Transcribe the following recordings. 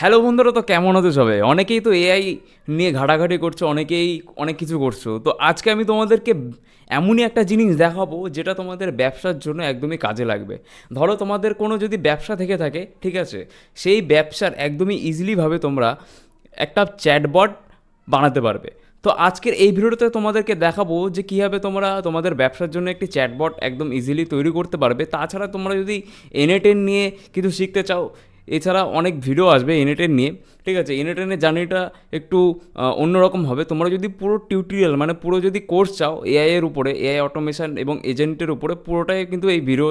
Hello বন্ধুরা, তো কেমন আছো সবাই? অনেকেই তো এআই নিয়ে ঘাটাঘাটি করছো, অনেকেই অনেক কিছু করছো। তো আজকে আমি তোমাদেরকে এমনই একটা জিনিস দেখাবো যেটা তোমাদের ব্যবসার জন্য একদমই কাজে লাগবে। ধরো তোমাদের কোনো যদি ব্যবসা থেকে থাকে, ঠিক আছে, সেই ব্যবসার একদমই ইজিলিভাবে তোমরা একটা চ্যাটবট বানাতে পারবে। তো আজকের এই ভিডিওতে তোমাদেরকে দেখাবো যে কীভাবে তোমরা তোমাদের ব্যবসার জন্য একটি চ্যাটবট একদম ইজিলি তৈরি করতে পারবে। তাছাড়া তোমরা যদি এনএটেন নিয়ে কিছু শিখতে চাও, এছাড়া অনেক ভিডিও আসবে এনএটেন নিয়ে, ঠিক আছে। এনএটেনের জার্নিটা একটু অন্যরকম হবে। তোমরা যদি পুরো টিউটোরিয়াল মানে পুরো যদি কোর্স চাও এআই এর উপরে, এআই অটোমেশন এবং এজেন্টের উপরে, পুরোটাই কিন্তু এই ভিডিও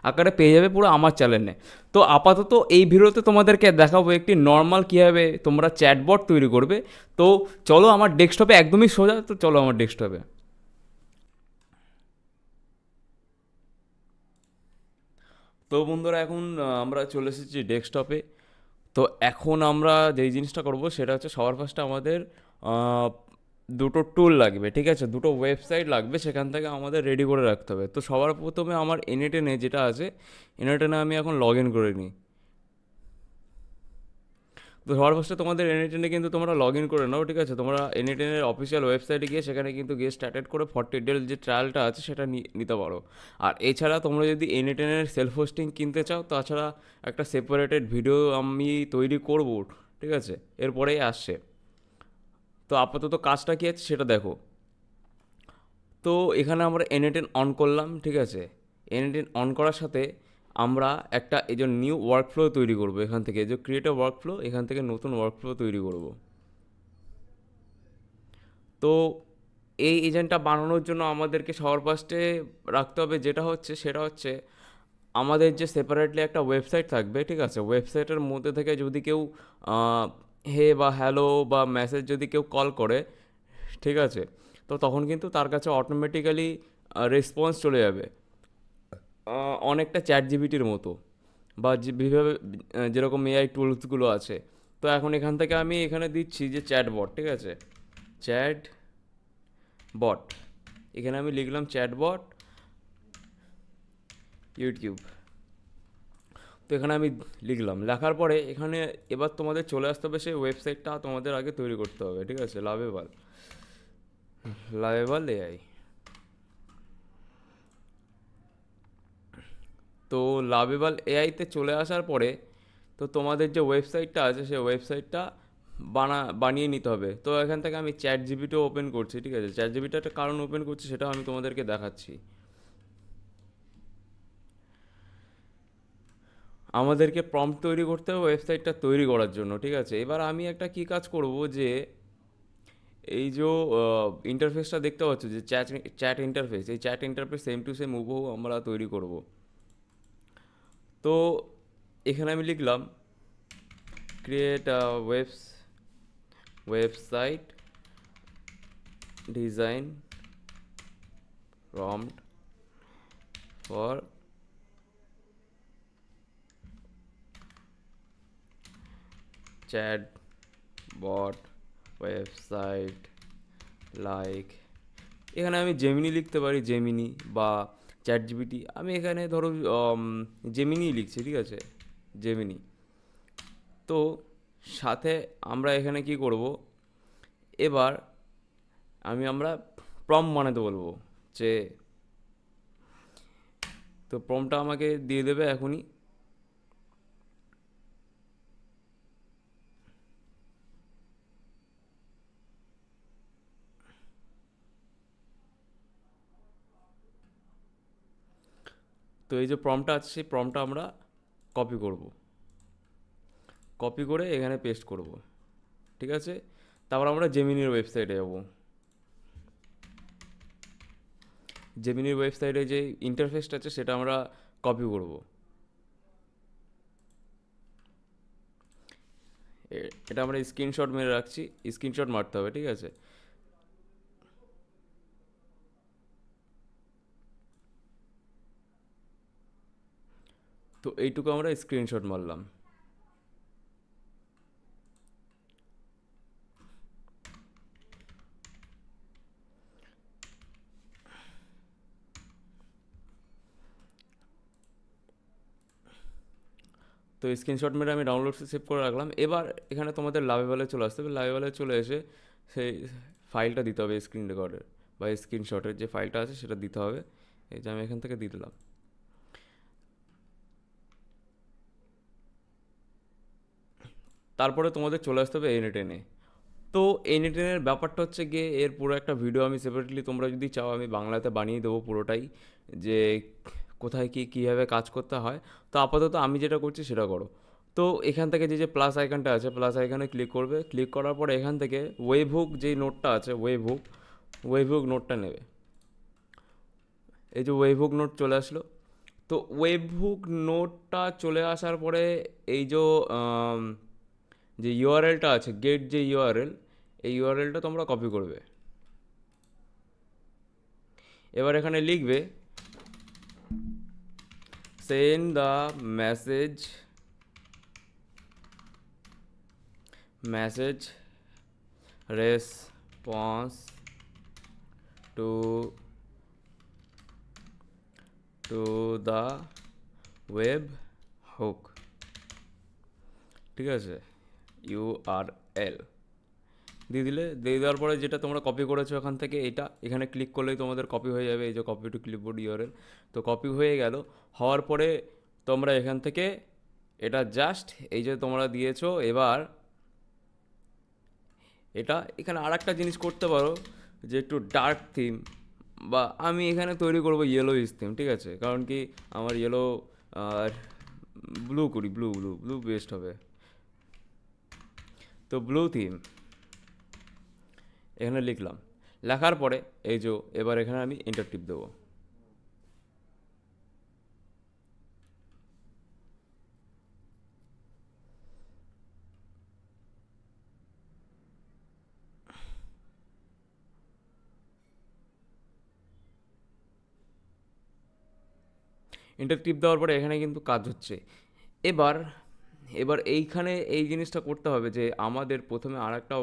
আকারে পেয়ে যাবে পুরো আমার চ্যানেলে। তো আপাতত এই ভিডিওতে তোমাদেরকে দেখাবো একটি নর্মাল কীভাবে তোমরা চ্যাটবট তৈরি করবে। তো চলো আমার ডেস্কটপে, একদমই সোজা, তো চলো আমার ডেস্কটপে। তো বন্ধুরা, এখন আমরা চলে এসেছি ডেস্কটপে। তো এখন আমরা যেই জিনিসটা করব সেটা হচ্ছে, সবার ফার্স্টে আমাদের আহ, দুটো টুল লাগবে, ঠিক আছে, দুটো ওয়েবসাইট লাগবে, সেখান থেকে আমাদের রেডি করে রাখতে হবে। তো সবার প্রথমে আমার এনএটেনে যেটা আছে, এনএটেনে আমি এখন লগ ইন করে নিই। তো সবার ফার্স্টে তোমাদের এনএটেনে কিন্তু তোমরা লগ ইন করে নাও, ঠিক আছে। তোমরা এনএটেনের অফিসিয়াল ওয়েবসাইটে গিয়ে সেখানে কিন্তু গিয়ে স্টার্টেড করে 40 ডের যে ট্রায়ালটা আছে সেটা নিতে পারো। আর এছাড়া তোমরা যদি এনএটেনের সেলফ হোস্টিং কিনতে চাও, তাছাড়া একটা সেপারেটেড ভিডিও আমি তৈরি করব, ঠিক আছে, এরপরেই আসছে। তো আপাতত কাজটা কী আছে সেটা দেখো। তো এখানে আমরা এনএটেন অন করলাম, ঠিক আছে। এনএটেন অন করার সাথে আমরা একটা এই যে নিউ ওয়ার্কফ্লো তৈরি করব। এখান থেকে যে ক্রিয়েটিভ ওয়ার্কফ্লো, এখান থেকে নতুন ওয়ার্কফ্লো তৈরি করব। তো এই এজেন্টটা বানানোর জন্য আমাদেরকে সবার ফার্স্টে রাখতে হবে যেটা হচ্ছে, সেটা হচ্ছে আমাদের যে সেপারেটলি একটা ওয়েবসাইট থাকবে, ঠিক আছে। ওয়েবসাইটের মধ্যে থেকে যদি কেউ হে বা হ্যালো বা মেসেজ যদি কেউ কল করে, ঠিক আছে, তো তখন কিন্তু তার কাছে অটোমেটিক্যালি রেসপন্স চলে যাবে, অনেকটা চ্যাট জিবিটির মতো, বা যেভাবে যেরকম এআই টুলসগুলো আছে। তো এখন এখান থেকে আমি এখানে দিচ্ছি যে চ্যাট বট, ঠিক আছে, চ্যাট বট। এখানে আমি লিখলাম চ্যাট বট ইউটিউব। তো এখানে আমি লিখলাম, লেখার পরে এখানে এবার তোমাদের চলে আসতে হবে সেই ওয়েবসাইটটা তোমাদের আগে তৈরি করতে হবে, ঠিক আছে। Lovable, lovable AI. তো লাভেবল এআইতে চলে আসার পরে, তো তোমাদের যে ওয়েবসাইটটা আছে সেই ওয়েবসাইটটা বানিয়ে নিতে হবে। তো এখান থেকে আমি চ্যাট জিবিটিও ওপেন করছি, ঠিক আছে। চ্যাট জিবিটা একটা কারণ ওপেন করছি সেটাও আমি তোমাদেরকে দেখাচ্ছি। আমাদেরকে প্রম্পট তৈরি করতে হবে ওয়েবসাইটটা তৈরি করার জন্য, ঠিক আছে। এবার আমি একটা কী কাজ করব, যে এই যে ইন্টারফেসটা দেখতে পাচ্ছ, যে চ্যাট চ্যাট ইন্টারফেস, এই chat interface same to same হুবহু আমরা তৈরি করব। তো এখানে আমি লিখলাম create website design prompt for chat bot website like. এখানে আমি জেমিনি লিখতে পারি, জেমিনি বা চ্যাট জিপিটি। আমি এখানে ধরো জেমিনি লিখছি, ঠিক আছে, জেমিনি। তো সাথে আমরা এখানে কি করব, এবার আমরা প্রম্পট বানাতে বলবো, যে তো প্রম্পটটা আমাকে দিয়ে দেবে এখনই। তো এই যে প্রম্পটটা আছে, সেই প্রম্পটটা আমরা কপি করব, কপি করে এখানে পেস্ট করব, ঠিক আছে। তারপর আমরা জেমিনির ওয়েবসাইটে যাব। জেমিনির ওয়েবসাইটে যে ইন্টারফেসটা আছে সেটা আমরা কপি করব। এটা আমরা স্ক্রিনশট মেরে রাখছি, স্ক্রিনশট মারতে হবে, ঠিক আছে। তো এইটুকু আমরা স্ক্রিনশট মারলাম। তো স্ক্রিনশট মেরে আমি ডাউনলোডসে সেভ করে রাখলাম। এবার এখানে তোমাদের লাভেবলে চলে আসতে হবে, লাভেবলে চলে এসে সেই ফাইলটা দিতে হবে স্ক্রিন রেকর্ডের বা স্ক্রিনশটের যে ফাইলটা আছে সেটা দিতে হবে। এই যে আমি এখান থেকে দিয়ে দিলাম। তারপরে তোমাদের চলে আসতে হবে এনএটেনে। তো এনএটেনের ব্যাপারটা হচ্ছে গিয়ে এর পুরো একটা ভিডিও আমি সেপারেটলি, তোমরা যদি চাও আমি বাংলাতে বানিয়ে দেবো পুরোটাই, যে কোথায় কী কীভাবে কাজ করতে হয়। তো আপাতত আমি যেটা করছি সেটা করো। তো এখান থেকে যে প্লাস আইকনটা আছে, প্লাস আইকনে ক্লিক করবে। ক্লিক করার পরে এখান থেকে ওয়েবহুক যেই নোটটা আছে, ওয়েবহুক নোটটা নেবে। এই যে ওয়েবহুক নোট চলে আসলো। তো ওয়েবহুক নোটটা চলে আসার পরে এই যে ইউআরএলটা আছে, গেট যে ইউআরএল, এই ইউআরএলটা তোমরা কপি করবে। এবার এখানে লিখবে send the message response to the web hook, ঠিক আছে, ইউআরএল দিয়ে দিলে। দিয়ে দেওয়ার পরে যেটা তোমরা কপি করেছো এখান থেকে, এটা এখানে ক্লিক করলেই তোমাদের কপি হয়ে যাবে। এই যে কপি টু ক্লিপবোর্ড ইউআরএল, তো কপি হয়ে গেল। হওয়ার পরে তোমরা এখান থেকে এটা জাস্ট এই যে তোমরা দিয়েছো, এবার এটা এখানে আর একটা জিনিস করতে পারো, যে একটু ডার্ক থিম, বা আমি এখানে তৈরি করবো ইয়েলো থিম, ঠিক আছে, কারণ কি আমার ইয়েলো আর ব্লু করি, ব্লু বেস্ট হবে। তো ব্লু থিম এখানে লিখলাম। লেখার পরে এই যে এবার এখানে আমি এন্টার টিপ দেবো। এন্টার টিপ দেওয়ার পরে এখানে কিন্তু কাজ হচ্ছে। এবার এবার এইখানে এই জিনিসটা করতে হবে যে আমাদের প্রথমে আর একটা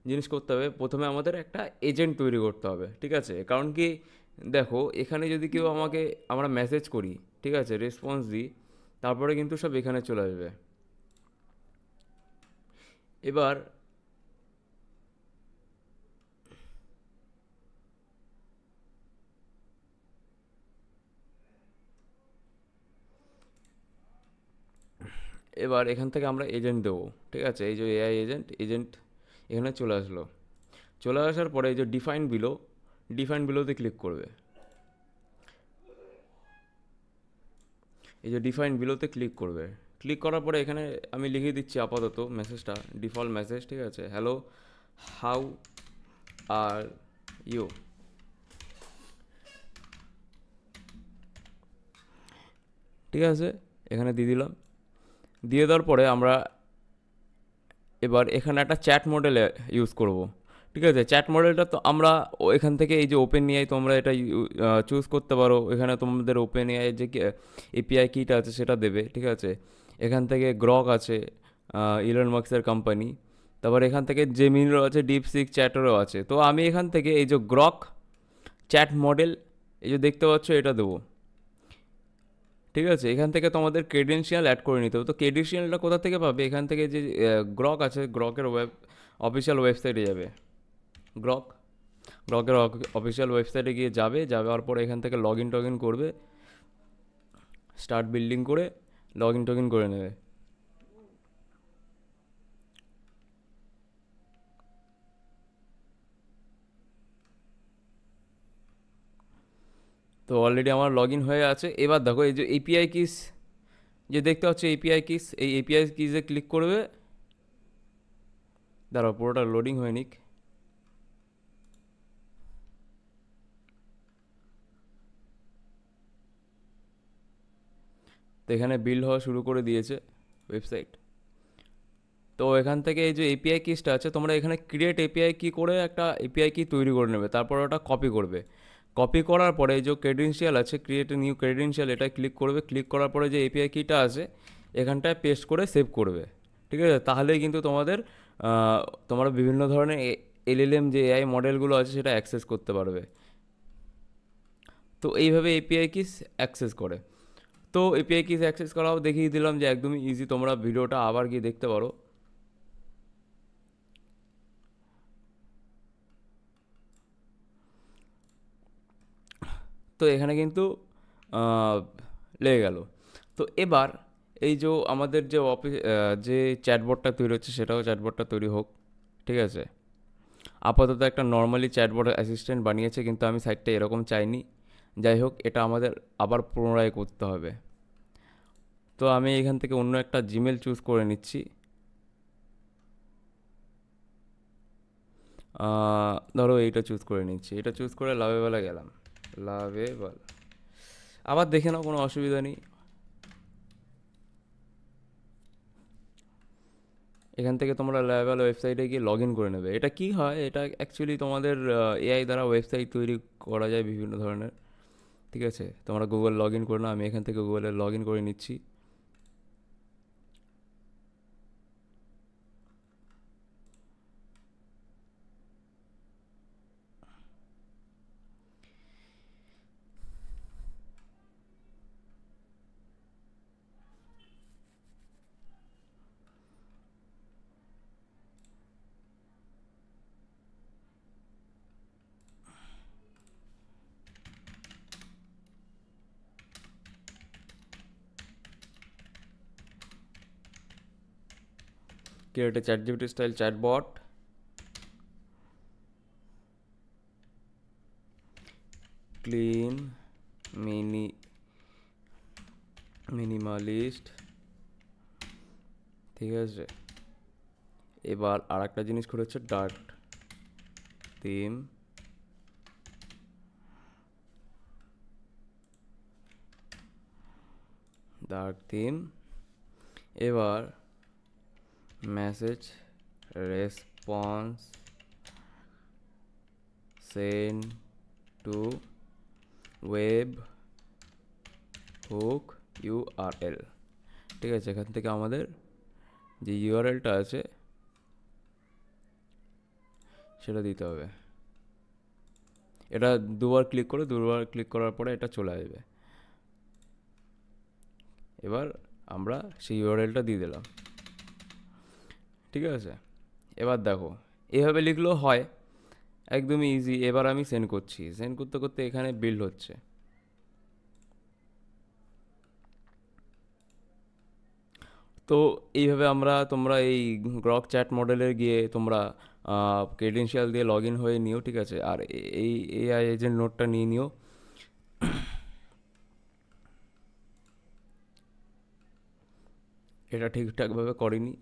জিনিস করতে হবে। প্রথমে আমাদের একটা এজেন্ট তৈরি করতে হবে, ঠিক আছে, কারণ কি দেখো এখানে যদি কেউ আমরা মেসেজ করি, ঠিক আছে, রেসপন্স দিই, তারপরে কিন্তু সব এখানে চলে আসবে। এবার এখান থেকে আমরা এজেন্ট দেবো, ঠিক আছে, এই যে এআই এজেন্ট এখানে চলে আসলো। চলে আসার পরে এই যে ডিফাইন বিলোতে ক্লিক করবে। এই যে ডিফাইন বিলোতে ক্লিক করবে। ক্লিক করার পরে এখানে আমি লিখে দিচ্ছি আপাতত মেসেজটা, ডিফল্ট মেসেজ, ঠিক আছে, হ্যালো হাউ আর ইউ, ঠিক আছে, এখানে দিয়ে দিলাম। দিয়ে দেওয়ার পরে আমরা এবার এখানে একটা চ্যাট মডেল ইউজ করব, ঠিক আছে। চ্যাট মডেলটা তো আমরা এখান থেকে এই যে ওপেন এআই তোমরা এটা চুজ করতে পারো। এখানে তোমাদের ওপেন এআই যে এপিআই কিটা আছে সেটা দেবে, ঠিক আছে। এখান থেকে গ্রক আছে, ইলন মাস্কের কোম্পানি। তারপর এখান থেকে জেমিনিরও আছে, ডিপসিক চ্যাটেরও আছে। তো আমি এখান থেকে এই যে গ্রক চ্যাট মডেল, এই যে দেখতে পাচ্ছ, এটা দেবো, ঠিক আছে। এখান থেকে তোমাদের ক্রেডেনশিয়াল অ্যাড করে নিতে হবে। তো ক্রেডেনশিয়ালটা কোথা থেকে পাবে? এখান থেকে যে গ্রক আছে, গ্রকের অফিসিয়াল ওয়েবসাইটে যাবে। গ্রকের অফিসিয়াল ওয়েবসাইটে গিয়ে যাওয়ার পরে এখান থেকে লগ ইন করবে, স্টার্ট বিল্ডিং করে লগ ইন করে নেবে। তো অলরেডি আমার লগ ইন হয়ে আছে। এবার দেখো এই যে এপিআই কিস যে দেখতে পাচ্ছ, এপিআই কিস, এই এপিআই কিসে ক্লিক করবে। দাঁড়াও পুরোটা লোডিং হয়ে নিক। তো এখানে বিল্ড হওয়া শুরু করে দিয়েছে ওয়েবসাইট। তো এখান থেকে এই যে এপিআই কিসটা আছে, তোমরা এখানে ক্রিয়েট এপিআই কি করে একটা এপিআই কি তৈরি করে নেবে, তারপর ওটা কপি করবে। কপি করার পরে এই যে ক্রেডেনশিয়াল আছে, ক্রিয়েট নিউ ক্রেডেনশিয়াল, এটা ক্লিক করবে। ক্লিক করার পরে যে এপিআই কিটা আছে এখানটায় পেস্ট করে সেভ করবে, ঠিক আছে। তাহলেই কিন্তু তোমরা বিভিন্ন ধরনের এলএলএম যে এআই মডেলগুলো আছে সেটা অ্যাক্সেস করতে পারবে। তো এইভাবে এপিআই কি অ্যাক্সেস করে। তো এপিআই কি অ্যাক্সেস করাও দেখিয়ে দিলাম যে একদমই ইজি, তোমরা ভিডিওটা আবার গিয়ে দেখতে পারো। তো এখানে কিন্তু আহ, লেগে গেল। তো এবার এই যে আমাদের যে অফিস যে চ্যাটবটটা তৈরি হচ্ছে সেটাও চ্যাটবটটা তৈরি হোক, ঠিক আছে। আপাতত একটা নর্মালি চ্যাটবট অ্যাসিস্ট্যান্ট বানিয়েছে, কিন্তু আমি সাইটটা এরকম চাইনি। যাই হোক, এটা আমাদের আবার পুনরায় করতে হবে। তো আমি এখান থেকে অন্য একটা জিমেল চুজ করে নিচ্ছি। ধরো এইটা চুজ করে নিচ্ছি, এটা চুজ করে লাভেবেলা গেলাম। লাভেবাল, আবার দেখে নাও, কোনো অসুবিধা নেই। এখান থেকে তোমরা লাভেবেল ওয়েবসাইটে গিয়ে লগ ইন করে নেবে। এটা কি হয়, এটা অ্যাকচুয়ালি তোমাদের এআই দ্বারা ওয়েবসাইট তৈরি করা যায় বিভিন্ন ধরনের, ঠিক আছে। তোমরা গুগল লগ ইন করে নাও, আমি এখান থেকে গুগলে লগ ইন করে নিচ্ছি। Create a chat GPT style chatbot, clean, mini minimalist, ঠিক আছে। এবার আর একটা জিনিস করে হচ্ছে ডার্ক থিম, ডার্ক থিম। এবার message response send to web hook URL, ঠিক আছে। এখান থেকে আমাদের যে ইউআরএলটা আছে সেটা দিতে হবে। এটা দুবার ক্লিক করার পরে এটা চলে আসবে। এবার আমরা সেই ইউআরএলটা দিয়ে দিলাম, ঠিক আছে। এবার দেখো, এভাবে লিখলেও হয়, একদমই ইজি। এবার আমি সেন্ড করছি, সেন্ড করতে করতে এখানে বিল্ড হচ্ছে। তো এইভাবে তোমরা এই গ্রক চ্যাট মডেলে গিয়ে তোমরা ক্রেডেনশিয়াল দিয়ে লগ ইন হয়ে নিও, ঠিক আছে। আর এই এআই এজেন্ট নোটটা নিয়ে নিও। এটা ঠিকঠাকভাবে করিনি।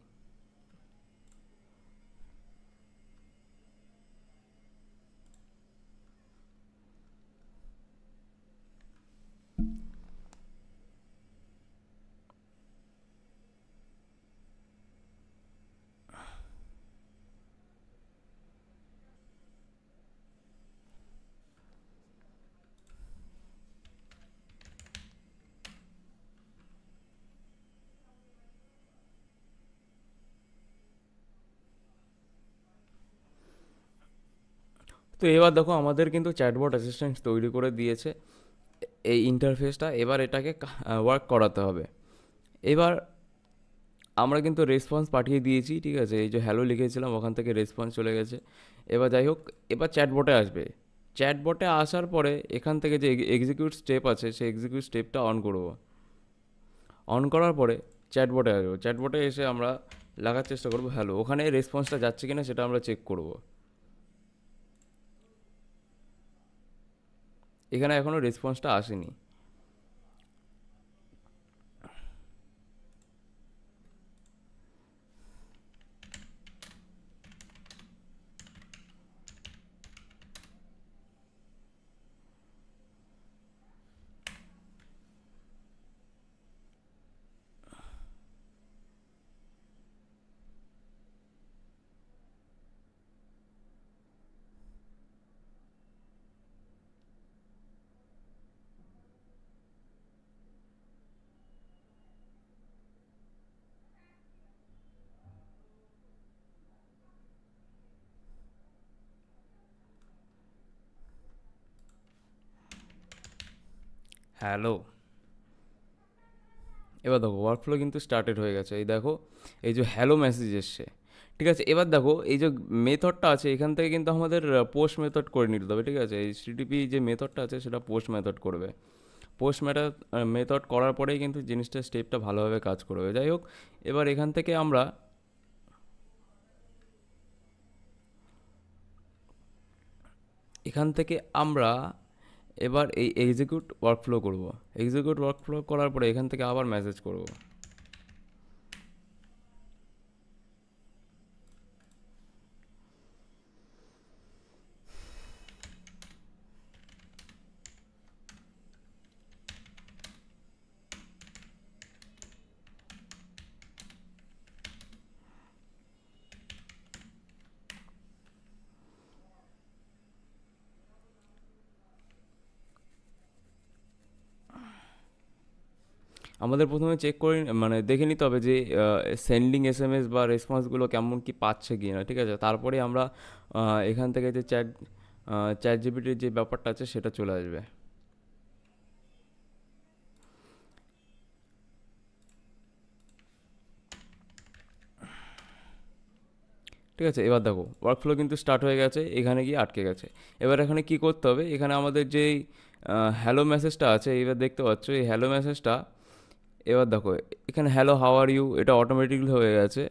তো এবার দেখো, আমাদের কিন্তু চ্যাটবট অ্যাসিস্ট্যান্ট তৈরি করে দিয়েছে এই ইন্টারফেসটা। এবার এটাকে ওয়ার্ক করাতে হবে। এবার আমরা কিন্তু রেসপন্স পাঠিয়ে দিয়েছি, ঠিক আছে। এই যে হ্যালো লিখেছিলাম, ওখান থেকে রেসপন্স চলে গেছে। এবার যাই হোক, এবার চ্যাটবটে আসবে। চ্যাটবটে আসার পরে এখান থেকে যে এক্সিকিউট স্টেপ আছে, সেই এক্সিকিউট স্টেপটা অন করব। অন করার পরে চ্যাটবটে আসবো। চ্যাটবটে এসে আমরা লেখার চেষ্টা করবো হ্যালো। ওখানে রেসপন্সটা যাচ্ছে কিনা সেটা আমরা চেক করব। এখানে এখনও রেসপন্সটা আসেনি। হ্যালো, এবার দেখো ওয়ার্কফ্লো কিন্তু স্টার্টেড হয়ে গেছে, এই দেখো এই যে হ্যালো মেসেজ এসছে। ঠিক আছে, এবার দেখো এই যে মেথডটা আছে এখান থেকে কিন্তু আমাদের পোস্ট মেথড করে নিতে হবে। ঠিক আছে, এই সিটিপি যে মেথডটা আছে সেটা পোস্ট মেথড করবে। পোস্ট মেথড করার পরেই কিন্তু জিনিসটা স্টেপটা ভালোভাবে কাজ করবে। যাই হোক, এবার এখান থেকে আমরা এবার এই এক্সিকিউট ওয়ার্কফ্লো করব। এক্সিকিউট ওয়ার্কফ্লো করার পরে এখান থেকে আবার মেসেজ করব। আমাদের প্রথমে চেক করে মানে দেখে নিতে হবে যে সেন্ডিং এসএমএস বা রেসপন্সগুলো কেমন কি পাচ্ছে কি না। ঠিক আছে, তারপরে আমরা এখান থেকে যে চ্যাট জিপিটির যে ব্যাপারটা আছে সেটা চলে আসবে। ঠিক আছে, এবার দেখো ওয়ার্কফ্লো কিন্তু স্টার্ট হয়ে গেছে, এখানে গিয়ে আটকে গেছে। এবার এখানে কি করতে হবে, এখানে আমাদের যেই হ্যালো মেসেজটা আছে এবার দেখতে পাচ্ছ এই হ্যালো মেসেজটা। এবার দেখো এখানে হ্যালো হাউ আর ইউ এটা অটোমেটিকলি হয়ে গেছে।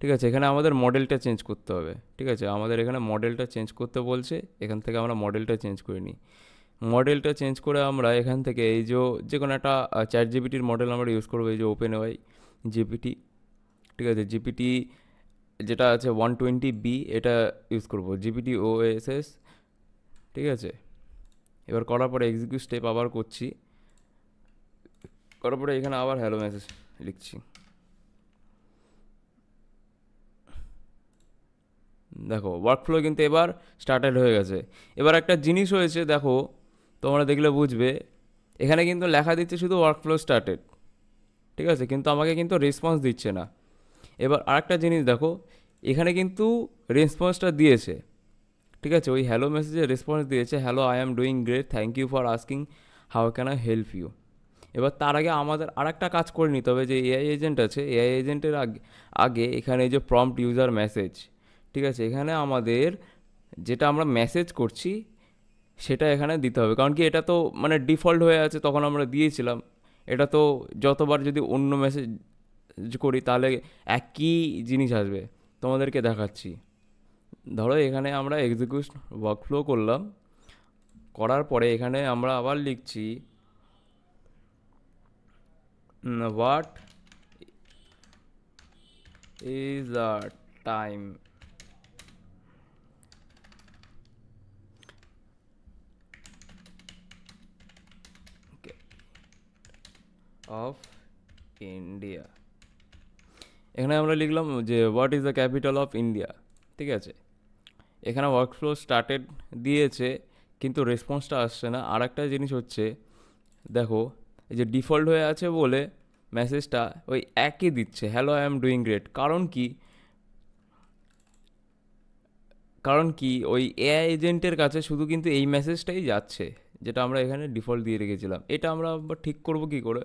ঠিক আছে, এখানে আমাদের মডেলটা চেঞ্জ করতে হবে। ঠিক আছে, আমাদের এখানে মডেলটা চেঞ্জ করতে বলছে, এখান থেকে আমরা মডেলটা চেঞ্জ করে নিই। মডেলটা চেঞ্জ করে আমরা এখান থেকে এই যে কোনো একটা চ্যাট জিপিটির মডেল আমরা ইউজ করবো, এই যে ওপেন ওয়াই জিপিটি। ঠিক আছে, জিপিটি যেটা আছে 120B এটা ইউজ করবো, জিপিটি ওএসএস। ঠিক আছে, এবার করার পরে এক্সিকিউট স্টেপ আবার করছি, করার পরে এখানে আবার হ্যালো মেসেজ লিখছি। দেখো ওয়ার্কফ্লো কিন্তু এবার স্টার্টেড হয়ে গেছে। এবার একটা জিনিস হয়েছে দেখো, তোমরা দেখলে বুঝবে, এখানে কিন্তু লেখা দিচ্ছে শুধু ওয়ার্কফ্লো স্টার্টেড। ঠিক আছে, কিন্তু আমাকে কিন্তু রেসপন্স দিচ্ছে না। এবার আরেকটা জিনিস দেখো, এখানে কিন্তু রেসপন্সটা দিয়েছে। ঠিক আছে, ওই হ্যালো মেসেজে রেসপন্স দিয়েছে, hello I am doing great, thank you for asking how can I help you. এবার তার আগে আমাদের আরেকটা কাজ করে নিতে হবে, যে এআই এজেন্ট আছে এআই এজেন্টের আগে আগে এখানে এই যে প্রম্পট ইউজার মেসেজ। ঠিক আছে, এখানে আমাদের যেটা আমরা মেসেজ করছি সেটা এখানে দিতে হবে, কারণ কি এটা তো মানে ডিফল্ট হয়ে আছে, তখন আমরা দিয়েছিলাম। এটা তো যতবার যদি অন্য মেসেজ করি তাহলে একই জিনিস আসবে। তোমাদেরকে দেখাচ্ছি, ধরো এখানে আমরা এক্সিকিউট ওয়ার্কফ্লো করলাম, করার পরে এখানে আমরা আবার লিখছি what is the time of India. এখানে আমরা লিখলাম যে what is the capital of India. ঠিক আছে, এখানে ওয়ার্কফ্লো স্টার্টেড দিয়েছে কিন্তু রেসপন্সটা আসছে না। আর একটা জিনিস হচ্ছে দেখো, এই যে ডিফল্ট হয়ে আছে বলে মেসেজটা ওই একই দিচ্ছে, hello I am doing great. কারণ কি ওই এআই এজেন্টের কাছে শুধু কিন্তু এই মেসেজটাই যাচ্ছে, যেটা আমরা এখানে ডিফল্ট দিয়ে রেখেছিলাম। এটা আমরা আবার ঠিক করব কী করে,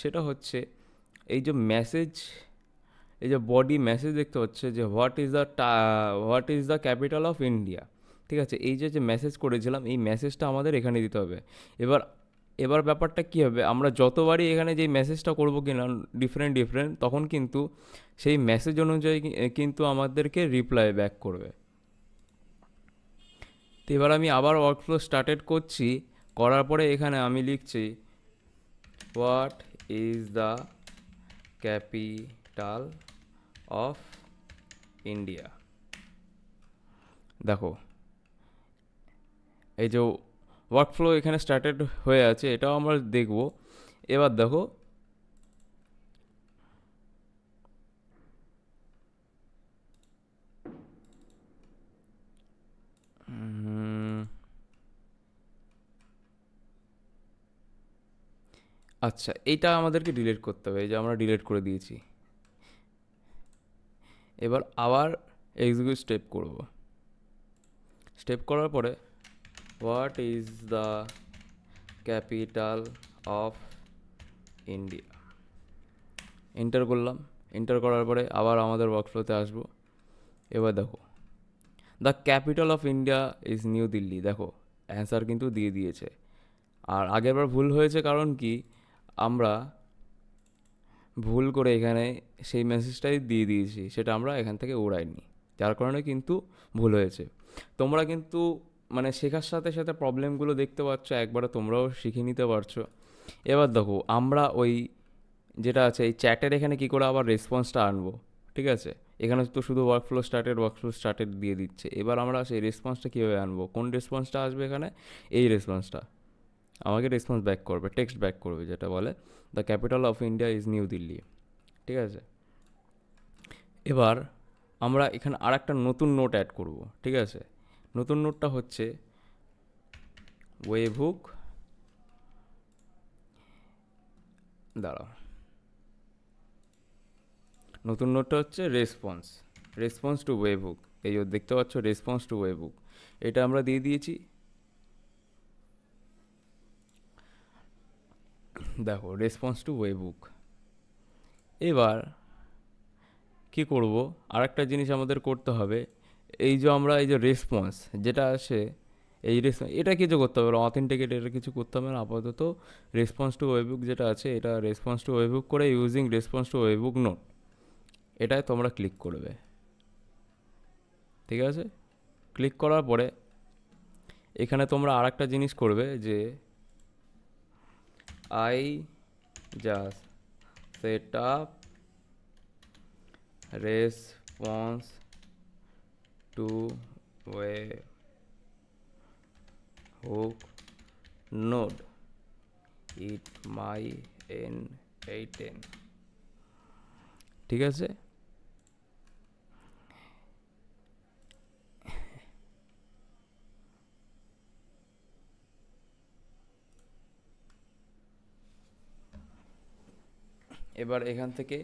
সেটা হচ্ছে এই যে মেসেজ, এই যে বডি মেসেজ দেখতে হচ্ছে যে what is the capital of India. ঠিক আছে, এই যে মেসেজ করেছিলাম এই মেসেজটা আমাদের এখানে দিতে হবে। এবার এবার ব্যাপারটা কী হবে, আমরা যতবারই এখানে যেই মেসেজটা করবো কিনা ডিফারেন্ট তখন কিন্তু সেই মেসেজ অনুযায়ী কিন্তু আমাদেরকে রিপ্লাই ব্যাক করবে। তো এবার আমি আবার ওয়ার্কফ্লো স্টার্টেড করছি, করার পরে এখানে আমি লিখছি what is the capital of India. দেখো এই যে ওয়ার্কফ্লো এখানে স্টার্টেড হয়ে আছে, এটাও আমরা দেখব। এবার দেখো আচ্ছা, এইটা আমাদেরকে ডিলিট করতে হবে, এই যে আমরা ডিলিট করে দিয়েছি। এবার আবার এক্সিকিউট স্টেপ করব। স্টেপ করার পরে what is the capital of India. Enter করলাম। এন্টার করার পরে আবার আমাদের ওয়ার্কফ্লোতে আসবো। এবার দেখো, the capital of India is new Delhi. দেখো অ্যান্সার কিন্তু দিয়ে দিয়েছে। আর আগেরবার ভুল হয়েছে কারণ কি, আমরা ভুল করে এখানে সেই মেসেজটাই দিয়ে দিয়েছি, সেটা আমরা এখান থেকে উড়াইনি, যার কারণে কিন্তু ভুল হয়েছে। তোমরা কিন্তু মানে শেখার সাথে সাথে প্রবলেমগুলো দেখতে পাচ্ছ, একবারে তোমরাও শিখে নিতে পারছো। এবার দেখো আমরা ওই যেটা আছে এই চ্যাটের এখানে কী করে আবার রেসপন্সটা আনবো, ঠিক আছে? এখানে তো শুধু ওয়ার্কফ্লো স্টার্টেড দিয়ে দিচ্ছে। এবার আমরা সেই রেসপন্সটা কীভাবে আনবো, কোন রেসপন্সটা আসবে এখানে, এই রেসপন্সটা আমাকে রেসপন্স ব্যাক করবে, টেক্সট ব্যাক করবে, যেটা বলে the capital of India is new Delhi, ঠিক আছে? এবার আমরা এখানে আর একটা নতুন নোট অ্যাড করব, ঠিক আছে? নতুন নোটটা হচ্ছে ওয়েবহুক, দাঁড়াও, নতুন নোটটা হচ্ছে রেসপন্স টু ওয়েবহুক। এই যে দেখতে পাচ্ছ রেসপন্স টু ওয়েবহুক, এটা আমরা দিয়ে দিয়েছি। দেখো রেসপন্স টু ওয়েবহুক। এবার কি করব, আর একটা জিনিস আমাদের করতে হবে, এই যে আমরা এই যে রেসপন্স যেটা আসে, এই এটা কিছু করতে হবে, অথেন্টিকেট এটা কিছু করতে হবে না আপাতত। রেসপন্স টু ওয়েবুক যেটা আছে, এটা রেসপন্স টু ওয়েবুক করে ইউজিং রেসপন্স টু ওয়েবুক নোট, এটায় তোমরা ক্লিক করবে, ঠিক আছে? ক্লিক করার পরে এখানে তোমরা আর একটা জিনিস করবে যে I just set up response to webhook node it my n8n, ঠিক আছে? এবার এখান থেকে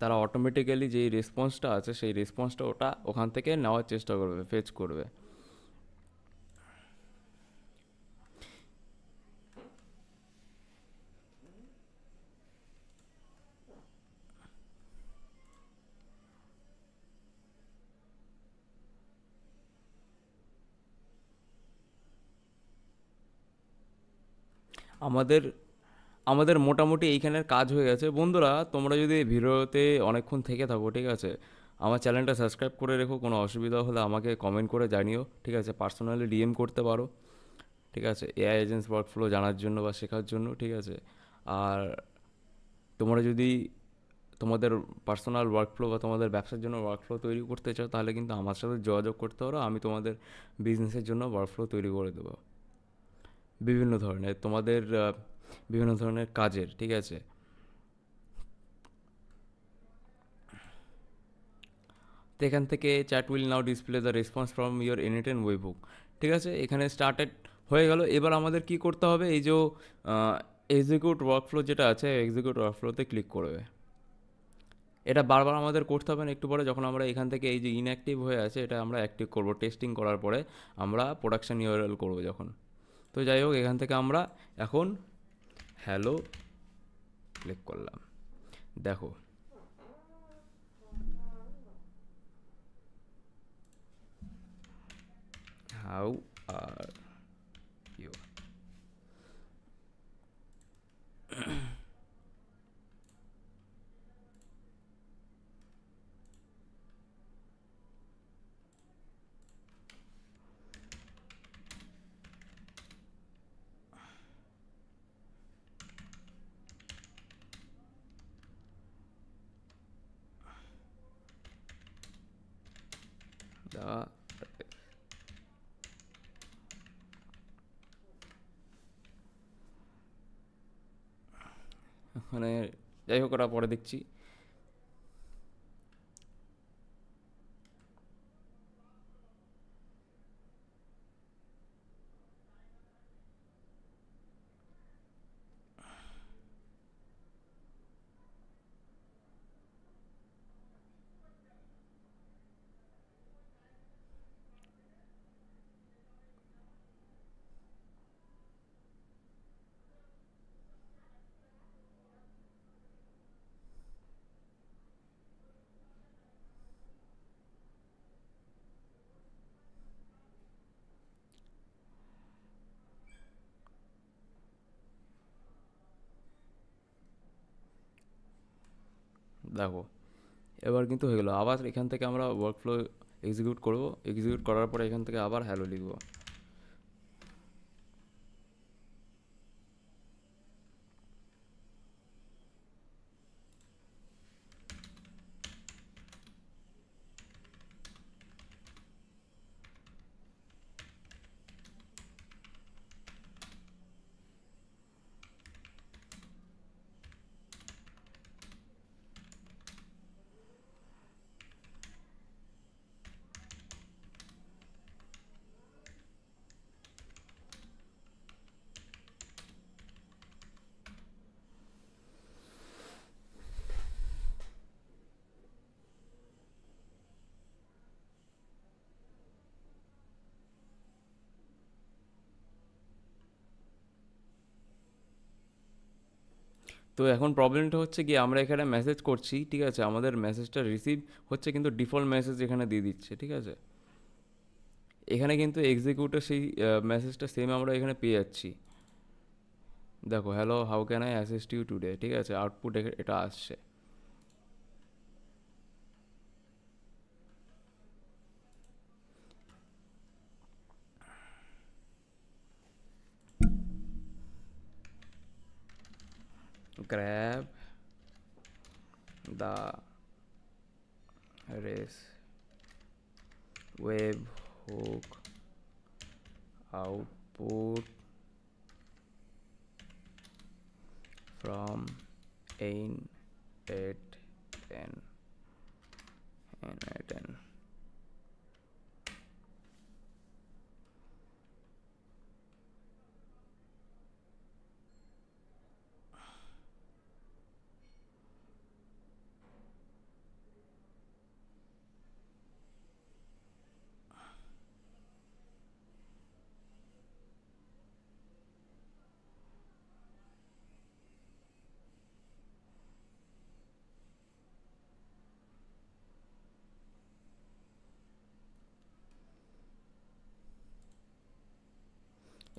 তারা অটোমেটিক্যালি যেই রেসপন্সটা আছে সেই রেসপন্সটা ওটা ওখান থেকে নেওয়ার চেষ্টা করবে, ফেচ করবে। আমাদের আমাদের মোটামুটি এইখানের কাজ হয়ে গেছে। বন্ধুরা তোমরা যদি ভিডিওতে অনেকক্ষণ থেকে থাকো, ঠিক আছে, আমার চ্যানেলটা সাবস্ক্রাইব করে রেখো। কোনো অসুবিধা হলে আমাকে কমেন্ট করে জানিও, ঠিক আছে? পার্সোনালি ডিএম করতে পারো, ঠিক আছে? এআই এজেন্টস ওয়ার্কফ্লো জানার জন্য বা শেখার জন্য, ঠিক আছে? আর তোমরা যদি তোমাদের পার্সোনাল ওয়ার্কফ্লো বা তোমাদের ব্যবসার জন্য ওয়ার্কফ্লো তৈরি করতে চাও, তাহলে কিন্তু আমার সাথে যোগাযোগ করতে পারো। আমি তোমাদের বিজনেসের জন্য ওয়ার্কফ্লো তৈরি করে দেবো, বিভিন্ন ধরনের তোমাদের বিভিন্ন ধরনের কাজের, ঠিক আছে? তো এখান থেকে chat will now display the response from your এনিটেন ওয়েবুক, ঠিক আছে? এখানে স্টার্টেড হয়ে গেল। এবার আমাদের কি করতে হবে, এই যে এক্সিকিউট ওয়ার্কফ্লো যেটা আছে, এক্সিকিউট ওয়ার্কফ্লোতে ক্লিক করবে। এটা বারবার আমাদের করতে হবে না, একটু পরে যখন আমরা এখান থেকে এই যে ইনঅ্যাক্টিভ হয়ে আছে এটা আমরা অ্যাক্টিভ করব, টেস্টিং করার পরে আমরা প্রোডাকশান ইউআরএল করবো যখন। তো যাই হোক, এখান থেকে আমরা এখন হ্যালো ক্লিক করলাম। দেখো হাউ আর ইউ, মানে যাই হোক ওটা পরে দেখছি। দেখো এবার কিন্তু হয়ে গেলো। আবার এখান থেকে আমরা ওয়ার্কফ্লো এক্সিকিউট করব, এক্সিকিউট করার পরে এখান থেকে আবার হ্যালো লিখব। তো এখন প্রবলেমটা হচ্ছে কি, আমরা এখানে মেসেজ করছি, ঠিক আছে, আমাদের মেসেজটা রিসিভ হচ্ছে কিন্তু ডিফল্ট মেসেজ এখানে দিয়ে দিচ্ছে, ঠিক আছে। এখানে কিন্তু এক্সিকিউটের সেই মেসেজটা সেম আমরা এখানে পেয়ে যাচ্ছি। দেখো hello how can I assist you today, ঠিক আছে, আউটপুট এটা আসছে। grab the race web hook output from in at 10 and 10.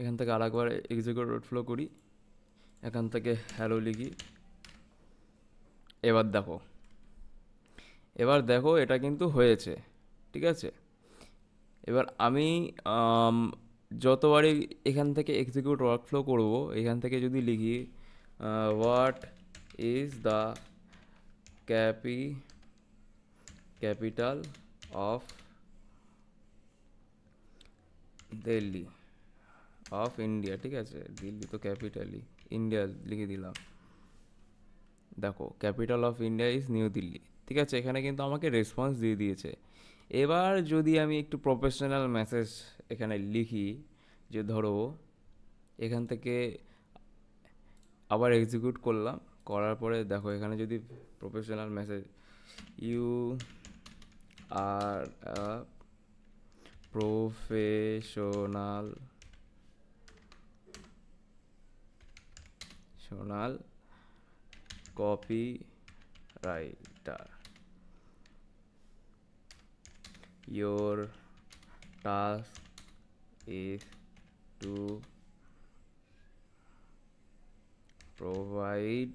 এখান থেকে আরেকবার এক্সিকিউট ফ্লো করি, এখান থেকে হ্যালো লিখি। এবার দেখো এটা কিন্তু হয়েছে, ঠিক আছে। এবার আমি যতবারই এখান থেকে এক্সিকিউট ওয়ার্কফ্লো করব, এখান থেকে যদি লিখি what is the capital of Delhi of India, ঠিক আছে, দিল্লি তো ক্যাপিটালই, ইন্ডিয়া লিখে দিলাম। দেখো capital of India is new Delhi, ঠিক আছে। এখানে কিন্তু আমাকে রেসপন্স দিয়ে দিয়েছে। এবার যদি আমি একটু প্রফেশনাল মেসেজ এখানে লিখি, যে ধরো এখান থেকে আবার এক্সিকিউট করলাম, করার পরে দেখো এখানে যদি professional message, you are professional copywriter, your task is to provide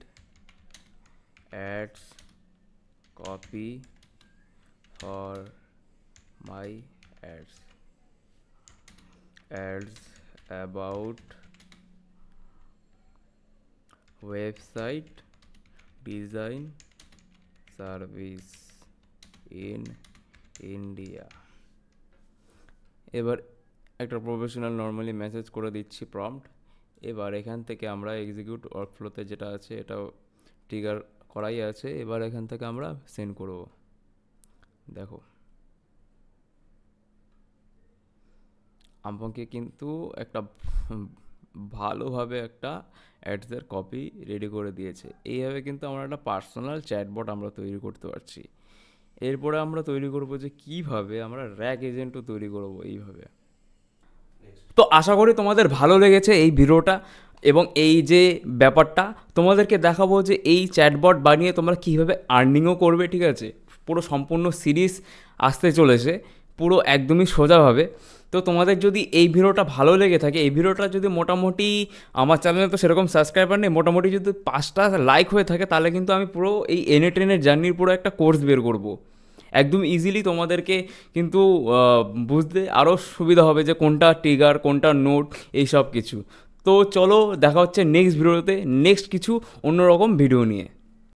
ads copy for my ads about website design service in India। এবার একটা প্রফেশনাল নর্মালি মেসেজ করে দিচ্ছি প্রম্পট। এবার এখান থেকে আমরা এক্সিকিউট ওয়ার্কফ্লোতে যেটা আছে এটা ট্রিগার করাই আছে। এবার এখান থেকে আমরা সেন্ড করব। দেখো আমাকে কিন্তু একটা ভালোভাবে একটা অ্যাডসের কপি রেডি করে দিয়েছে। এইভাবে কিন্তু আমরা একটা পার্সোনাল চ্যাটবট আমরা তৈরি করতে পারছি। এরপরে আমরা তৈরি করব যে কিভাবে আমরা র্যাক এজেন্টও তৈরি করব এইভাবে। তো আশা করি তোমাদের ভালো লেগেছে এই ভিডিওটা, এবং এই যে ব্যাপারটা তোমাদেরকে দেখাবো যে এই চ্যাটবট বানিয়ে তোমরা কীভাবে আর্নিংও করবে, ঠিক আছে। পুরো সম্পূর্ণ সিরিজ আসতে চলেছে, পুরো একদমই সোজাভাবে। তো তোমাদের যদি এই ভিডিওটা ভালো লেগে থাকে, এই ভিডিওটা যদি মোটামুটি, আমার চ্যানেলে তো সেরকম সাবস্ক্রাইবার নেই, মোটামুটি যদি 5টা লাইক হয়ে থাকে, তাহলে কিন্তু আমি পুরো এই এনএ ট্রেনের জার্নির পুরো একটা কোর্স বের করব। একদম ইজিলি তোমাদেরকে কিন্তু বুঝতে আরও সুবিধা হবে যে কোনটা ট্রিগার, কোনটা নোট, এই সব কিছু। তো চলো দেখা হচ্ছে নেক্সট ভিডিওতে, নেক্সট কিছু অন্যরকম ভিডিও নিয়ে।